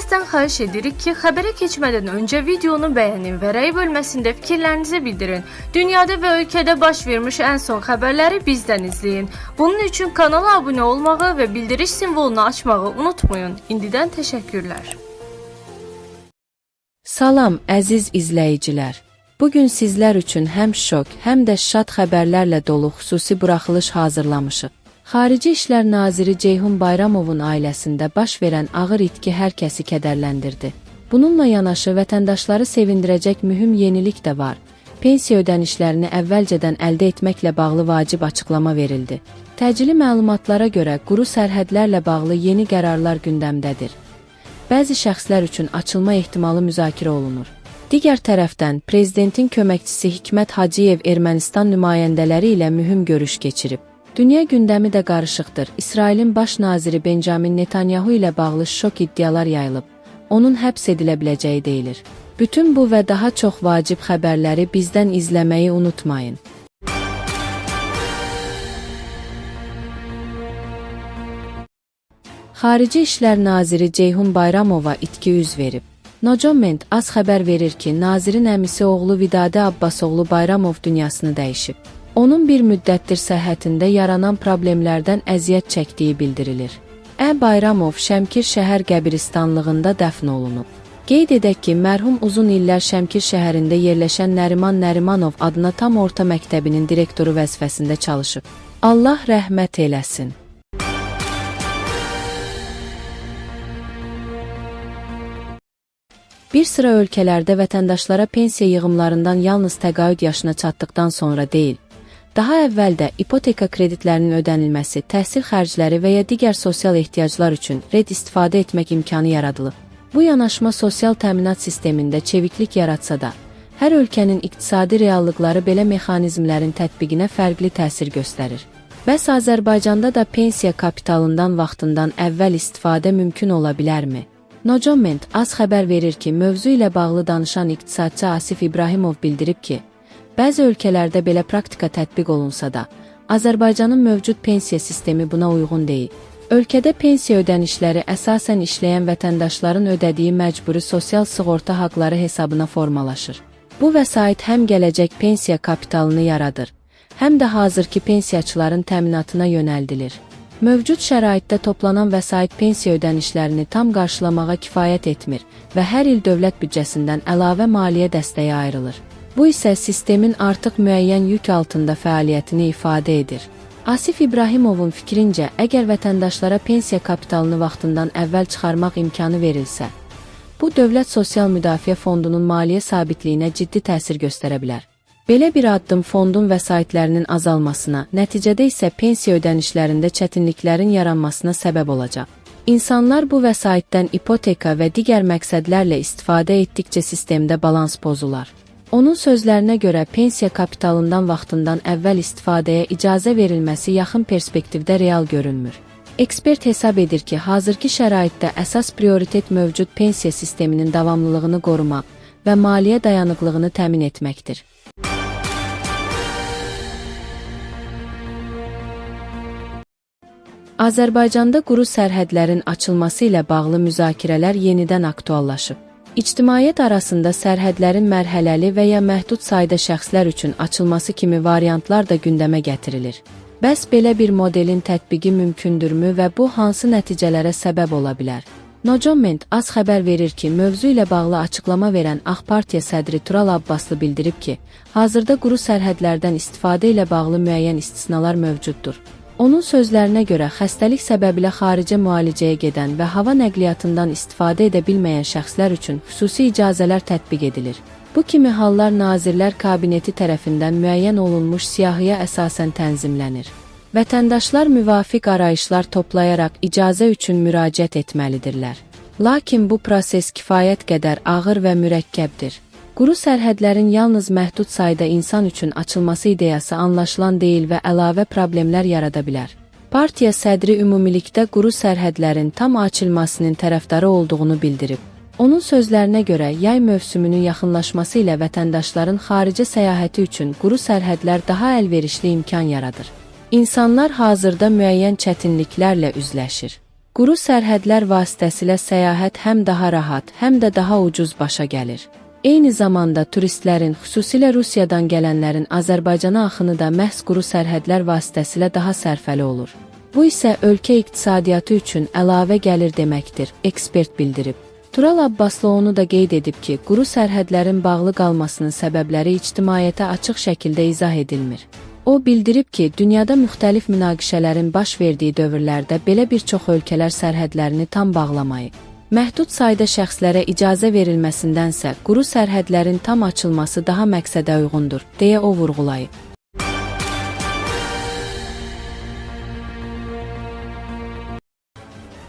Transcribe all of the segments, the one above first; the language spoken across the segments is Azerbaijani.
Sizdən xahiş edirik ki, xəbərə keçmədən öncə videonu bəyənin və rəy bölməsində fikirlərinizi bildirin. Dünyada və ölkədə baş vermiş ən son xəbərləri bizdən izləyin. Bunun üçün kanala abunə olmağı və bildiriş simvolunu açmağı unutmayın. İndidən təşəkkürlər. Salam əziz izləyicilər. Bugün sizlər üçün həm şok, həm də şad xəbərlərlə dolu xüsusi buraxılış hazırlamışıq. Xarici İşlər Naziri Ceyhun Bayramovun ailəsində baş verən ağır itki hər kəsi kədərləndirdi. Bununla yanaşı vətəndaşları sevindirəcək mühüm yenilik də var. Pensiya ödənişlərini əvvəlcədən əldə etməklə bağlı vacib açıqlama verildi. Təcili məlumatlara görə quru sərhədlərlə bağlı yeni qərarlar gündəmdədir. Bəzi şəxslər üçün açılma ehtimalı müzakirə olunur. Digər tərəfdən, Prezidentin köməkçisi Hikmət Hacıyev Ermənistan nümayəndələri ilə mühüm görüş keçirib. Dünya gündəmi də qarışıqdır. İsrailin baş naziri Benjamin Netanyahu ilə bağlı şok iddialar yayılıb. Onun həbs edilə biləcəyi deyilir. Bütün bu və daha çox vacib xəbərləri bizdən izləməyi unutmayın. Xarici İşlər Naziri Ceyhun Bayramova itki üz verib. Nocoment az xəbər verir ki, nazirin əmisi oğlu Vidadi Abbasoğlu Bayramov dünyasını dəyişib. Onun bir müddətdir səhhətində yaranan problemlərdən əziyyət çəkdiyi bildirilir. Bayramov Şəmkir şəhər qəbiristanlığında dəfn olunub. Qeyd edək ki, mərhum uzun illər Şəmkir şəhərində yerləşən Nəriman Nərimanov adına tam orta məktəbinin direktoru vəzifəsində çalışıb. Allah rəhmət eləsin. Bir sıra ölkələrdə vətəndaşlara pensiya yığımlarından yalnız təqaüd yaşına çatdıqdan sonra deyil, daha əvvəl də ipoteka kreditlərinin ödənilməsi, təhsil xərcləri və ya digər sosial ehtiyaclar üçün istifadə etmək imkanı yaradılıb. Bu yanaşma sosial təminat sistemində çeviklik yaratsa da, hər ölkənin iqtisadi reallıqları belə mexanizmlərin tətbiqinə fərqli təsir göstərir. Bəs Azərbaycanda da pensiya kapitalından vaxtından əvvəl istifadə mümkün ola bilərmi? Nocoment az xəbər verir ki, mövzu ilə bağlı danışan iqtisadçı Asif İbrahimov bildirib ki, bəzi ölkələrdə belə praktika tətbiq olunsa da, Azərbaycanın mövcud pensiya sistemi buna uyğun deyil. Ölkədə pensiya ödənişləri əsasən işləyən vətəndaşların ödədiyi məcburi sosial sığorta haqları hesabına formalaşır. Bu vəsait həm gələcək pensiya kapitalını yaradır, həm də hazırki pensiyaçıların təminatına yönəldilir. Mövcud şəraitdə toplanan vəsait pensiya ödənişlərini tam qarşılamağa kifayət etmir və hər il dövlət büdcəsindən əlavə maliyyə dəstəyi ayrılır. Bu isə sistemin artıq müəyyən yük altında fəaliyyətini ifadə edir. Asif İbrahimovun fikrincə, əgər vətəndaşlara pensiya kapitalını vaxtından əvvəl çıxarmaq imkanı verilsə, bu Dövlət Sosial Müdafiə Fondunun maliyyə sabitliyinə ciddi təsir göstərə bilər. Belə bir addım fondun vəsaitlərinin azalmasına, nəticədə isə pensiya ödənişlərində çətinliklərin yaranmasına səbəb olacaq. İnsanlar bu vəsaitdən ipoteka və digər məqsədlərlə istifadə etdikcə sistemdə balans pozular. Onun sözlərinə görə pensiya kapitalından vaxtından əvvəl istifadəyə icazə verilməsi yaxın perspektivdə real görünmür. Ekspert hesab edir ki, hazırki şəraitdə əsas prioritet mövcud pensiya sisteminin davamlılığını qorumaq və maliyyə dayanıqlığını təmin etməkdir. Azərbaycanda quru sərhədlərin açılması ilə bağlı müzakirələr yenidən aktuallaşıb. İctimaiyyət arasında sərhədlərin mərhələli və ya məhdud sayda şəxslər üçün açılması kimi variantlar da gündəmə gətirilir. Bəs belə bir modelin tətbiqi mümkündürmü və bu hansı nəticələrə səbəb ola bilər? Nocoment az xəbər verir ki, mövzu ilə bağlı açıqlama verən AK Partiya sədri Tural Abbaslı bildirib ki, hazırda quru sərhədlərdən istifadə ilə bağlı müəyyən istisnalar mövcuddur. Onun sözlərinə görə xəstəlik səbəbilə xaricə müalicəyə gedən və hava nəqliyyatından istifadə edə bilməyən şəxslər üçün xüsusi icazələr tətbiq edilir. Bu kimi hallar Nazirlər Kabineti tərəfindən müəyyən olunmuş siyahıya əsasən tənzimlənir. Vətəndaşlar müvafiq arayışlar toplayaraq icazə üçün müraciət etməlidirlər. Lakin bu proses kifayət qədər ağır və mürəkkəbdir. Quru sərhədlərin yalnız məhdud sayda insan üçün açılması ideyası anlaşılan deyil və əlavə problemlər yarada bilər. Partiya sədri ümumilikdə quru sərhədlərin tam açılmasının tərəfdarı olduğunu bildirib. Onun sözlərinə görə yay mövsümünün yaxınlaşması ilə vətəndaşların xaricə səyahəti üçün quru sərhədlər daha əlverişli imkan yaradır. İnsanlar hazırda müəyyən çətinliklərlə üzləşir. Quru sərhədlər vasitəsilə səyahət həm daha rahat, həm də daha ucuz başa gəlir. Eyni zamanda turistlərin, xüsusilə Rusiyadan gələnlərin Azərbaycana axını da məhz quru sərhədlər vasitəsilə daha sərfəli olur. Bu isə ölkə iqtisadiyyatı üçün əlavə gəlir deməkdir, ekspert bildirib. Tural Abbaslıoğlu da qeyd edib ki, quru sərhədlərin bağlı qalmasının səbəbləri ictimaiyyətə açıq şəkildə izah edilmir. O bildirib ki, dünyada müxtəlif münaqişələrin baş verdiyi dövrlərdə belə bir çox ölkələr sərhədlərini tam bağlamayıb. Məhdud sayda şəxslərə icazə verilməsindənsə, quru sərhədlərin tam açılması daha məqsədə uyğundur, deyə o vurğulayıb.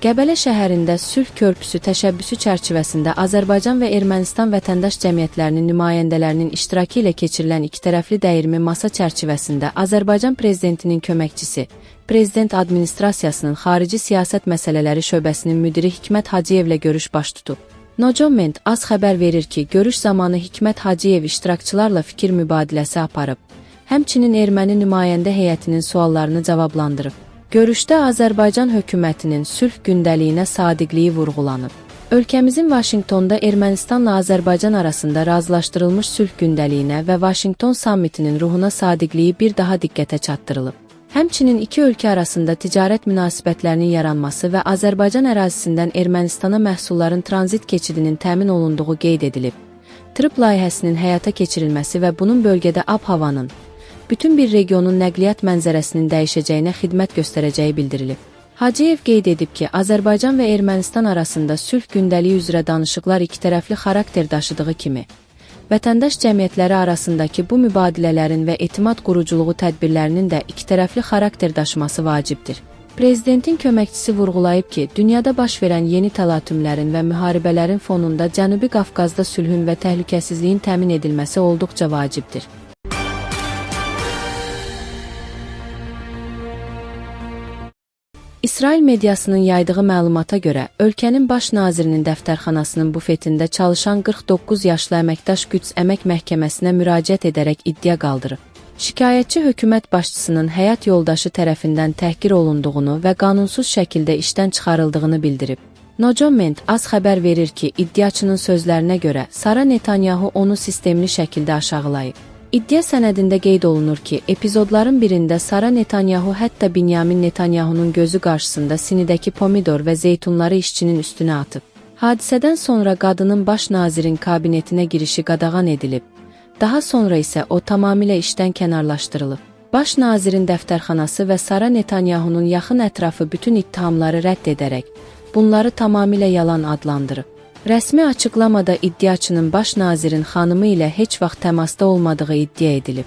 Qəbələ şəhərində Sülh Körpüsü təşəbbüsü çərçivəsində Azərbaycan və Ermənistan vətəndaş cəmiyyətlərinin nümayəndələrinin iştirakı ilə keçirilən ikitərəfli dəyirmi masa çərçivəsində Azərbaycan prezidentinin köməkçisi, Prezident Administrasiyasının Xarici Siyasət Məsələləri şöbəsinin müdiri Hikmət Hacıyevlə görüş baş tutub. Nocoment az xəbər verir ki, görüş zamanı Hikmət Hacıyev iştirakçılarla fikir mübadiləsi aparıb, həmçinin erməni nümayəndə heyətinin suallarını cavablandırıb. Görüşdə Azərbaycan hökumətinin sülh gündəliyinə sadiqliyi vurğulanıb. Ölkəmizin Vaşinqtonda Ermənistanla Azərbaycan arasında razılaşdırılmış sülh gündəliyinə və Vaşinqton sammitinin ruhuna sadiqliyi bir daha diqqətə çatdırılıb. Həmçinin iki ölkə arasında ticarət münasibətlərinin yaranması və Azərbaycan ərazisindən Ermənistana məhsulların tranzit keçidinin təmin olunduğu qeyd edilib. TRIP layihəsinin həyata keçirilməsi və bunun bölgədə ab-havanın, bütün bir regionun nəqliyyat mənzərəsinin dəyişəcəyinə xidmət göstərəcəyi bildirilib. Hacıyev qeyd edib ki, Azərbaycan və Ermənistan arasında sülh gündəliyi üzrə danışıqlar ikitərəfli xarakter daşıdığı kimi, vətəndaş cəmiyyətləri arasındakı bu mübadilələrin və etimad quruculuğu tədbirlərinin də ikitərəfli xarakter daşıması vacibdir. Prezidentin köməkçisi vurğulayıb ki, dünyada baş verən yeni təlatümlərin və müharibələrin fonunda Cənubi Qafqazda sülhün və təhlükəsizliyin təmin edilməsi olduqca vacibdir. İsrail mediasının yaydığı məlumata görə, ölkənin baş nazirinin dəftərxanasının bufetində çalışan 49 yaşlı əməkdaş Qüds Əmək Məhkəməsinə müraciət edərək iddia qaldırıb. Şikayətçi hökumət başçısının həyat yoldaşı tərəfindən təhqir olunduğunu və qanunsuz şəkildə işdən çıxarıldığını bildirib. Nocoment az xəbər verir ki, iddiaçının sözlərinə görə Sara Netanyahu onu sistemli şəkildə aşağılayıb. İddia sənədində qeyd olunur ki, epizodların birində Sara Netanyahu hətta Binyamin Netanyahunun gözü qarşısında sinidəki pomidor və zeytunları işçinin üstünə atıb. Hadisədən sonra qadının baş nazirin kabinetinə girişi qadağan edilib. Daha sonra isə o tamamilə işdən kənarlaşdırılıb. Baş nazirin dəftərxanası və Sara Netanyahunun yaxın ətrafı bütün ittihamları rədd edərək, bunları tamamilə yalan adlandırıb. Rəsmi açıqlamada iddiaçının baş nazirin xanımı ilə heç vaxt təmasda olmadığı iddia edilib.